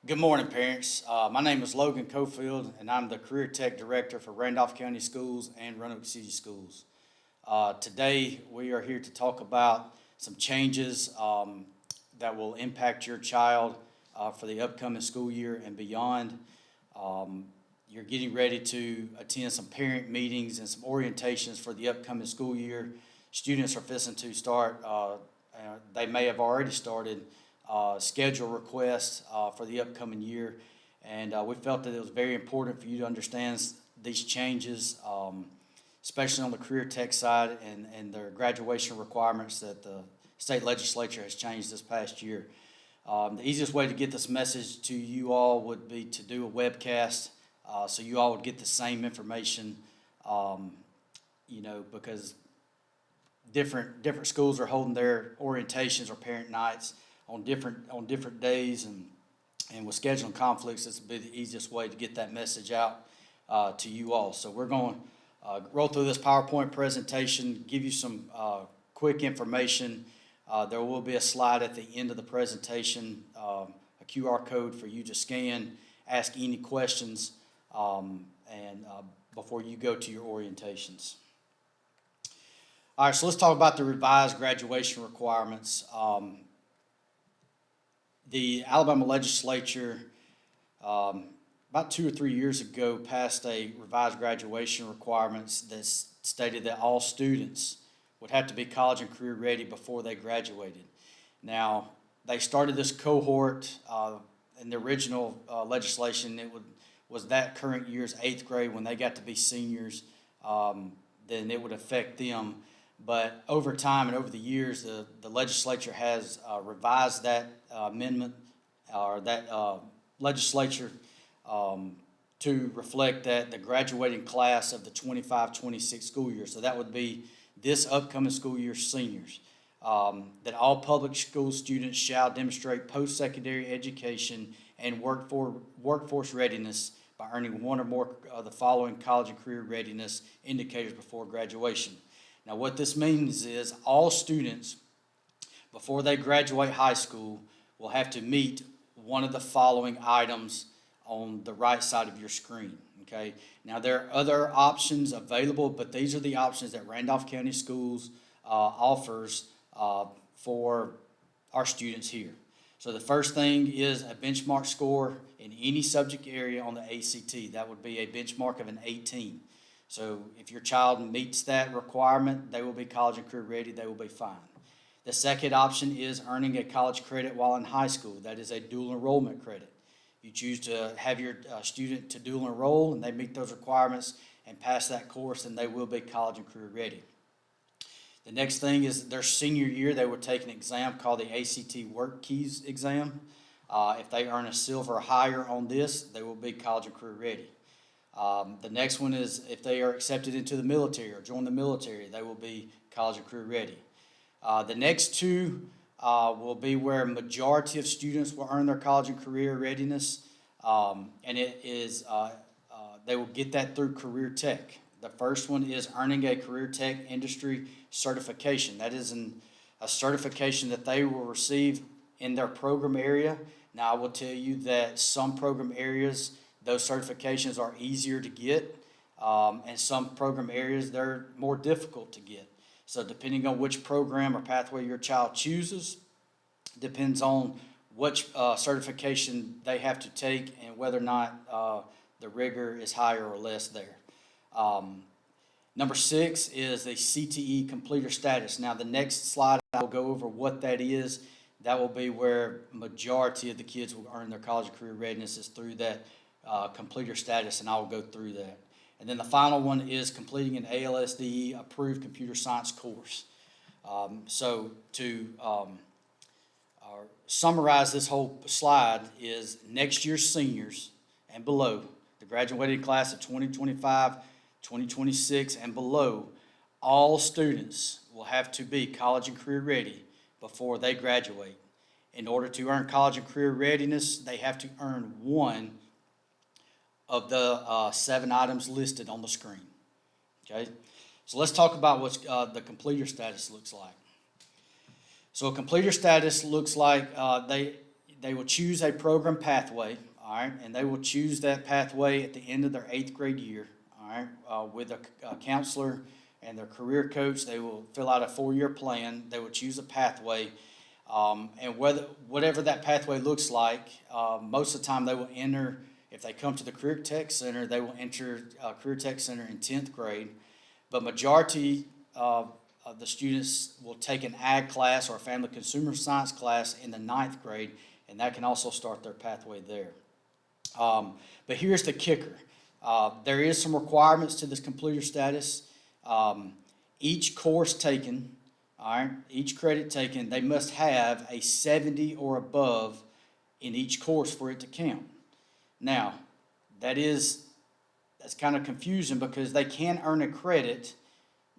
Good morning, parents. My name is Logan Cofield, and I'm the Career Tech Director for Randolph County Schools and Roanoke City Schools. Today, we are here to talk about some changes that will impact your child for the upcoming school year and beyond. You're getting ready to attend some parent meetings and some orientations for the upcoming school year. Students are fixing to start, they may have already started schedule requests for the upcoming year. And we felt that it was very important for you to understand these changes, especially on the career tech side and their graduation requirements that the state legislature has changed this past year. The easiest way to get this message to you all would be to do a webcast so you all would get the same information, because different schools are holding their orientations or parent nights on different days, and with scheduling conflicts, this would be the easiest way to get that message out to you all. So we're going to roll through this PowerPoint presentation, give you some quick information. There will be a slide at the end of the presentation, a QR code for you to scan, ask any questions, and before you go to your orientations. All right, so let's talk about the revised graduation requirements. The Alabama legislature, about 2 or 3 years ago, passed a revised graduation requirements that stated that all students would have to be college and career ready before they graduated. Now, they started this cohort in the original legislation. Was that current year's 8th grade when they got to be seniors, then it would affect them. But over time and over the years, the legislature has revised that amendment or that legislature to reflect that the graduating class of the 25-26 school year, so that would be this upcoming school year's seniors, that all public school students shall demonstrate post-secondary education and workforce readiness by earning one or more of the following college and career readiness indicators before graduation. Now, what this means is all students, before they graduate high school, will have to meet one of the following items on the right side of your screen, okay? Now, there are other options available, but these are the options that Randolph County Schools offers for our students here. So the first thing is a benchmark score in any subject area on the ACT. That would be a benchmark of an 18. So if your child meets that requirement, they will be college and career ready, they will be fine. The second option is earning a college credit while in high school. That is a dual enrollment credit. You choose to have your student to dual enroll and they meet those requirements and pass that course, and they will be college and career ready. The next thing is their senior year, they would take an exam called the ACT Work Keys exam. If they earn a silver or higher on this, they will be college and career ready. The next one is if they are accepted into the military or join the military, they will be college and career ready. The next two will be where majority of students will earn their college and career readiness, and it is they will get that through Career Tech. The first one is earning a Career Tech industry certification. That is a certification that they will receive in their program area. Now, I will tell you that some program areas, those certifications are easier to get, and some program areas, they're more difficult to get. So depending on which program or pathway your child chooses, depends on which certification they have to take and whether or not the rigor is higher or less there. Number 6 is the CTE completer status. Now, the next slide, I will go over what that is. That will be where majority of the kids will earn their college and career readiness is through that completer status, and I will go through that. And then the final one is completing an ALSDE approved computer science course. So to summarize this whole slide is next year's seniors and below, the graduating class of 2025, 2026 and below, all students will have to be college and career ready before they graduate. In order to earn college and career readiness, they have to earn one of the 7 items listed on the screen. Okay, so let's talk about what the completer status looks like. So a completer status looks like they will choose a program pathway, all right, and they will choose that pathway at the end of their 8th grade year, all right, with a counselor and their career coach. They will fill out a 4-year plan. They will choose a pathway, and whatever that pathway looks like, most of the time they will enter. If they come to the Career Tech Center, they will enter Career Tech Center in 10th grade. But majority of the students will take an ag class or a family consumer science class in the 9th grade, and that can also start their pathway there. But here's the kicker. There is some requirements to this completer status. Each course taken, all right, each credit taken, they must have a 70 or above in each course for it to count. Now, that's kind of confusing because they can earn a credit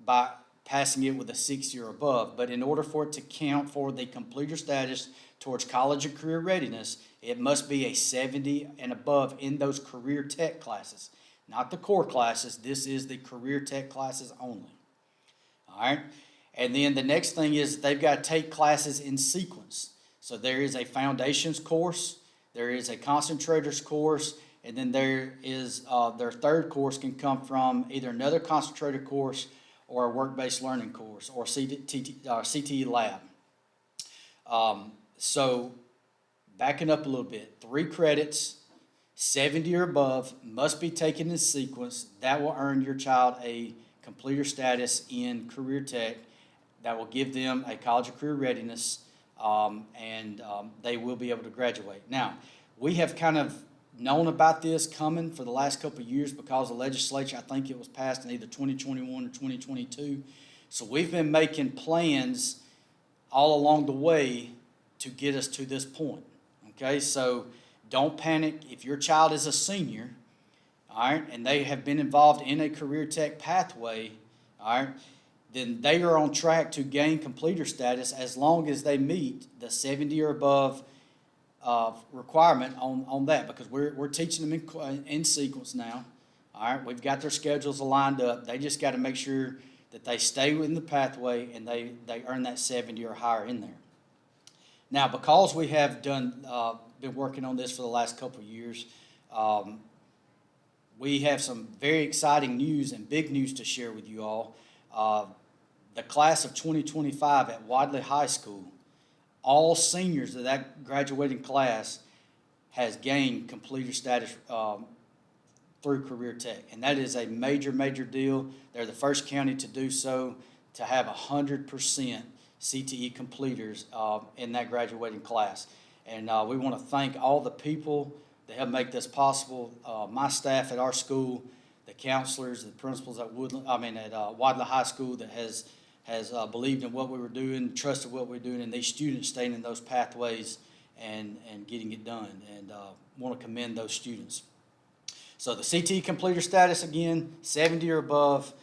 by passing it with a 60 or above, but in order for it to count for the completer status towards college and career readiness, it must be a 70 and above in those career tech classes, not the core classes. This is the career tech classes only. All right, and then the next thing is they've got to take classes in sequence. So there is a foundations course, there is a concentrators course, and then there is their third course can come from either another concentrator course or a work-based learning course or CTE lab. So backing up a little bit, 3 credits, 70 or above, must be taken in sequence. That will earn your child a completer status in career tech. That will give them a college or career readiness, and they will be able to graduate. Now, we have kind of known about this coming for the last couple of years because the legislature, I think it was passed in either 2021 or 2022. So we've been making plans all along the way to get us to this point. Okay, so don't panic. If your child is a senior, all right, and they have been involved in a career tech pathway, all right, then they are on track to gain completer status as long as they meet the 70 or above requirement on that, because we're teaching them in sequence now. All right, we've got their schedules lined up. They just got to make sure that they stay within the pathway and they earn that 70 or higher in there. Now, because we have been working on this for the last couple of years, we have some very exciting news and big news to share with you all. The class of 2025 at Wadley High School, all seniors of that graduating class has gained completer status through Career Tech. And that is a major, major deal. They're the first county to do so, to have 100% CTE completers in that graduating class. And we want to thank all the people that help make this possible. My staff at our school, the counselors, the principals at Wadley High School that has believed in what we were doing, trusted what we were doing, and these students staying in those pathways and getting it done. And want to commend those students. So the CTE completer status, again, 70 or above,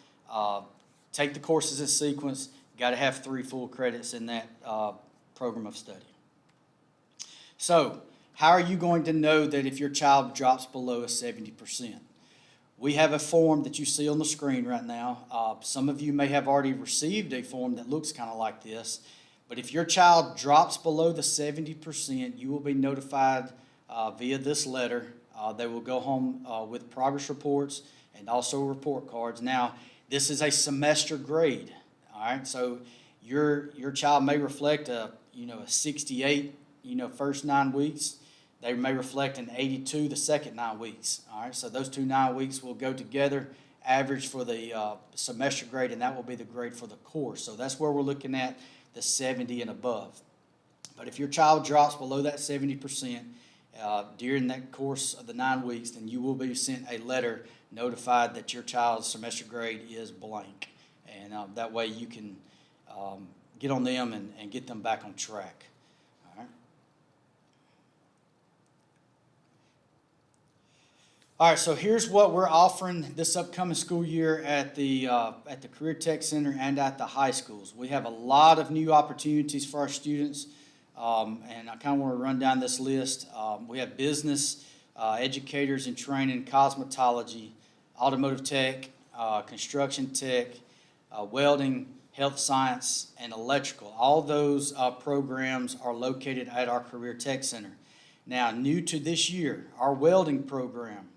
take the courses in sequence, got to have 3 full credits in that program of study. So how are you going to know that if your child drops below a 70%? We have a form that you see on the screen right now. Some of you may have already received a form that looks kind of like this. But if your child drops below the 70%, you will be notified via this letter. They will go home with progress reports and also report cards. Now, this is a semester grade. All right, so your child may reflect a 68, first 9 weeks. They may reflect an 82 the second 9 weeks. All right, so those 2 9 weeks will go together, average for the semester grade, and that will be the grade for the course. So that's where we're looking at the 70 and above. But if your child drops below that 70% during that course of the 9 weeks, then you will be sent a letter notified that your child's semester grade is blank. And that way you can get on them and get them back on track. All right, so here's what we're offering this upcoming school year at the Career Tech Center and at the high schools. We have a lot of new opportunities for our students, and I kind of want to run down this list. We have business, educators in training, cosmetology, automotive tech, construction tech, welding, health science, and electrical. All those programs are located at our Career Tech Center. Now, new to this year, our welding program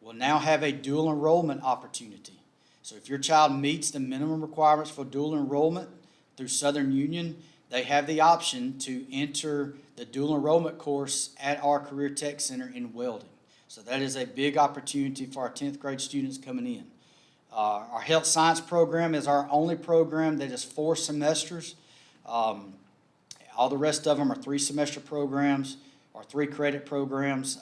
will now have a dual enrollment opportunity. So if your child meets the minimum requirements for dual enrollment through Southern Union, they have the option to enter the dual enrollment course at our Career Tech Center in welding. So that is a big opportunity for our 10th grade students coming in. Our health science program is our only program that is 4 semesters. All the rest of them are 3-semester programs or 3-credit programs.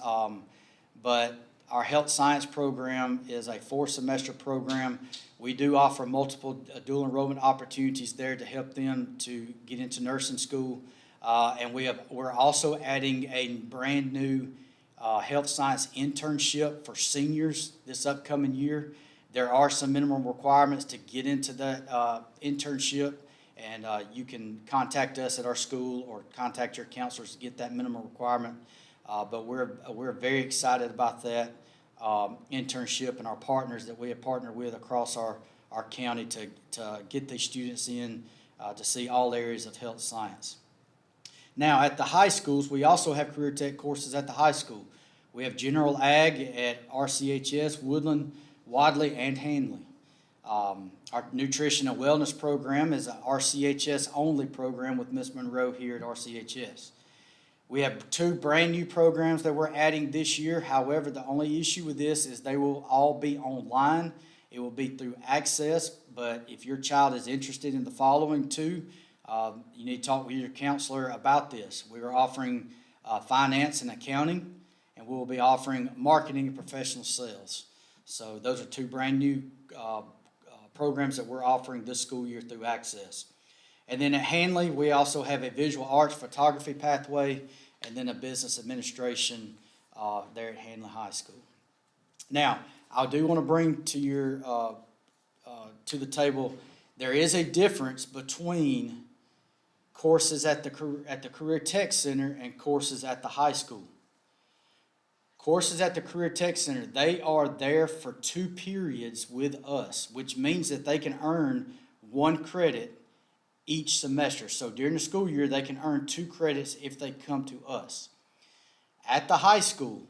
But our health science program is a 4-semester program. We do offer multiple dual enrollment opportunities there to help them to get into nursing school. And we're also adding a brand new health science internship for seniors this upcoming year. There are some minimum requirements to get into that internship, and you can contact us at our school or contact your counselors to get that minimum requirement. But we're very excited about that internship and our partners that we have partnered with across our county to get these students in to see all areas of health science. Now, at the high schools, we also have career tech courses at the high school. We have general ag at RCHS, Woodland, Wadley, and Handley. Our nutrition and wellness program is an RCHS only program with Miss Monroe here at RCHS. We have 2 brand new programs that we're adding this year. However, the only issue with this is they will all be online. It will be through Access, but if your child is interested in the following 2, you need to talk with your counselor about this. We are offering finance and accounting, and we will be offering marketing and professional sales. So those are 2 brand new programs that we're offering this school year through Access. And then at Handley, we also have a visual arts photography pathway and then a business administration there at Handley High School. Now, I do want to bring to your to the table, there is a difference between courses at the Career Tech Center and courses at the high school. Courses at the Career Tech Center, they are there for 2 periods with us, which means that they can earn 1 credit each semester. So during the school year, they can earn 2 credits if they come to us. At the high school,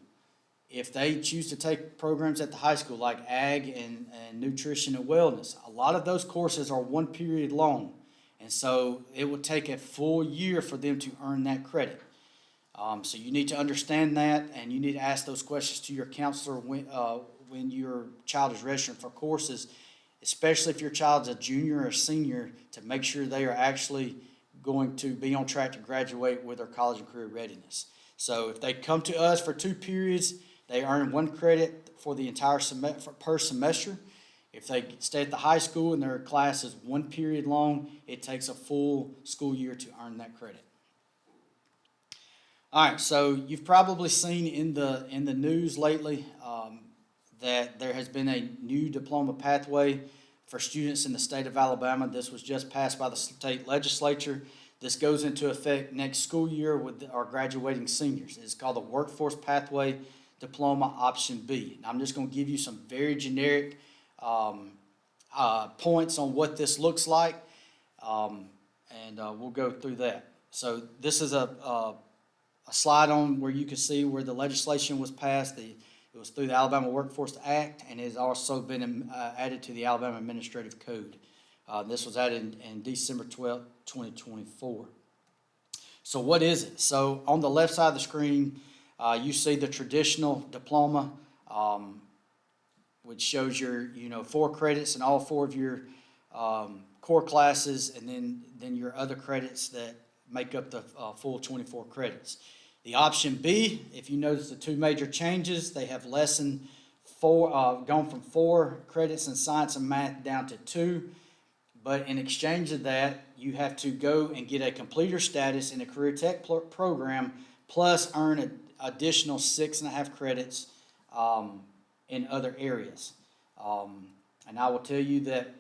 if they choose to take programs at the high school like ag and nutrition and wellness, a lot of those courses are 1 period long. And so it will take a full year for them to earn that credit. So you need to understand that, and you need to ask those questions to your counselor when your child is registering for courses, especially if your child's a junior or a senior, to make sure they are actually going to be on track to graduate with their college and career readiness. So if they come to us for 2 periods, they earn 1 credit for the entire per semester. If they stay at the high school and their class is 1 period long, it takes a full school year to earn that credit. All right, so you've probably seen in the news lately that there has been a new diploma pathway for students in the state of Alabama. This was just passed by the state legislature. This goes into effect next school year with our graduating seniors. It's called the Workforce Pathway Diploma Option B. And I'm just going to give you some very generic points on what this looks like, and we'll go through that. So this is a slide on where you can see where the legislation was passed. It was through the Alabama Workforce Act, and it has also been added to the Alabama Administrative Code. This was added in December 12, 2024. So what is it? So on the left side of the screen, you see the traditional diploma, which shows your 4 credits in all 4 of your core classes, and then your other credits that make up the full 24 credits. The option B, if you notice the 2 major changes, they have lessened gone from 4 credits in science and math down to 2. But in exchange of that, you have to go and get a completer status in a career tech program, plus earn an additional 6.5 credits in other areas. And I will tell you that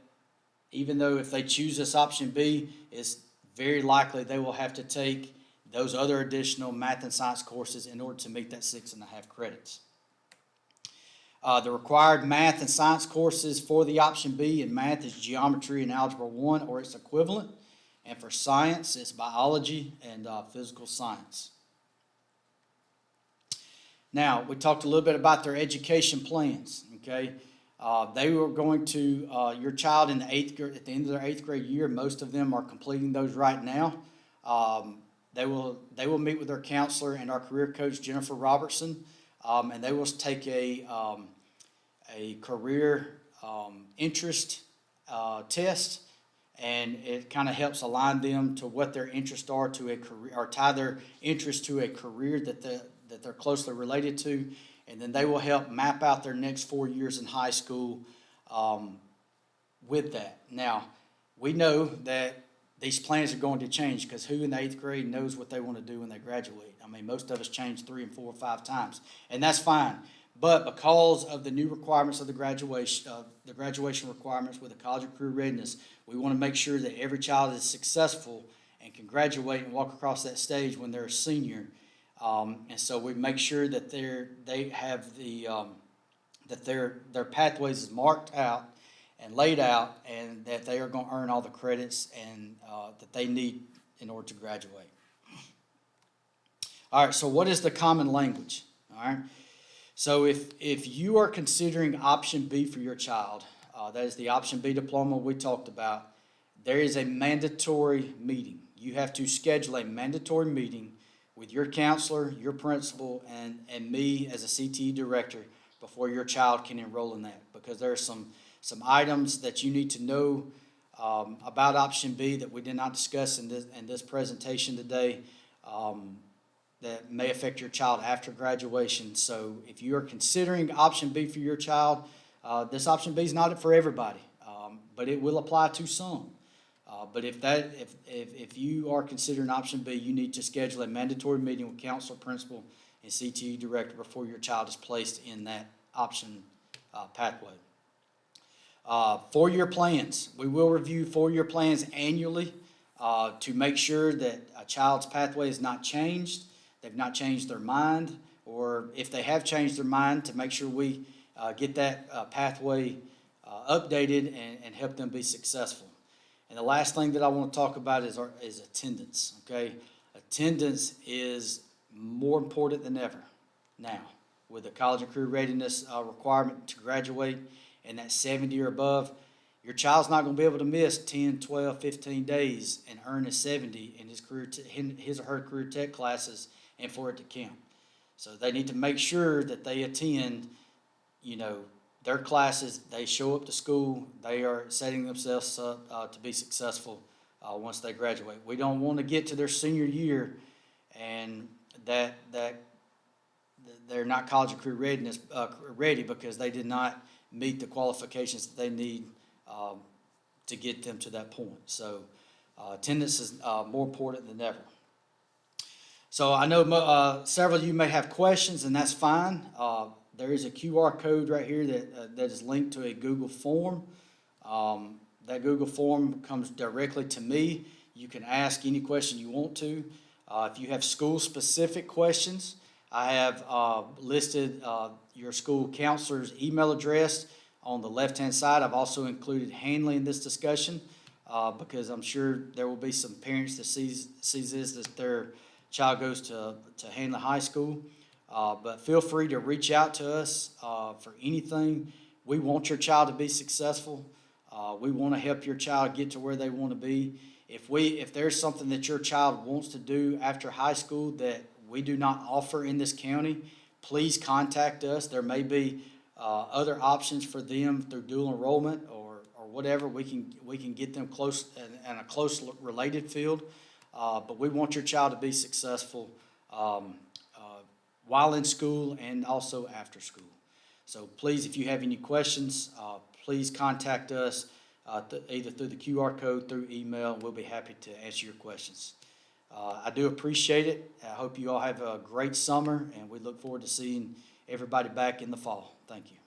even though if they choose this option B, it's very likely they will have to take those other additional math and science courses in order to meet that 6.5 credits. The required math and science courses for the option B in math is geometry and algebra 1 or its equivalent. And for science, it's biology and physical science. Now, we talked a little bit about their education plans, okay? They were going to, your child in the at the end of their 8th grade year, most of them are completing those right now. They will meet with their counselor and our career coach, Jennifer Robertson, and they will take a career interest test, and it kind of helps align them to what their interests are to a career, or tie their interest to a career that they're closely related to, and then they will help map out their next 4 years in high school with that. Now, we know that these plans are going to change, because who in the 8th grade knows what they want to do when they graduate? I mean, most of us change 3 and 4 or 5 times, and that's fine. But because of the new requirements of the graduation requirements with the College of Career Readiness, we want to make sure that every child is successful and can graduate and walk across that stage when they're a senior. And so we make sure that they have that their pathways is marked out and laid out, and that they are going to earn all the credits and that they need in order to graduate. All right, so what is the common language? All right, so if you are considering option B for your child, that is the option B diploma we talked about, there is a mandatory meeting. You have to schedule a mandatory meeting with your counselor, your principal, and me as a CTE director before your child can enroll in that, because there are some items that you need to know about option B that we did not discuss in this presentation today that may affect your child after graduation. So if you are considering option B for your child, this option B is not for everybody, but it will apply to some. But if you are considering option B, you need to schedule a mandatory meeting with counselor, principal, and CTE director before your child is placed in that option pathway. 4-year plans. We will review 4-year plans annually to make sure that a child's pathway is not changed, they've not changed their mind, or if they have changed their mind, to make sure we get that pathway updated and help them be successful. And the last thing that I want to talk about is attendance, okay? Attendance is more important than ever now with the College of Career Readiness requirement to graduate, and that 70 or above. Your child's not going to be able to miss 10, 12, 15 days and earn a 70 in his or her career tech classes and for it to count. So they need to make sure that they attend, their classes, they show up to school, they are setting themselves up to be successful once they graduate. We don't want to get to their senior year and that they're not College of Career Readiness ready because they did not meet the qualifications that they need to get them to that point. So attendance is more important than ever. So I know several of you may have questions, and that's fine. There is a QR code right here that is linked to a Google form. That Google form comes directly to me. You can ask any question you want to. If you have school-specific questions, I have listed your school counselor's email address on the left-hand side. I've also included Hanley in this discussion because I'm sure there will be some parents that sees this, that their child goes to Hanley High School. But feel free to reach out to us for anything. We want your child to be successful. We want to help your child get to where they want to be. If there's something that your child wants to do after high school that we do not offer in this county, please contact us. There may be other options for them through dual enrollment or whatever. We can get them close in a close related field. But we want your child to be successful while in school and also after school. So please, if you have any questions, please contact us either through the QR code, through email. We'll be happy to answer your questions. I do appreciate it. I hope you all have a great summer, and we look forward to seeing everybody back in the fall. Thank you.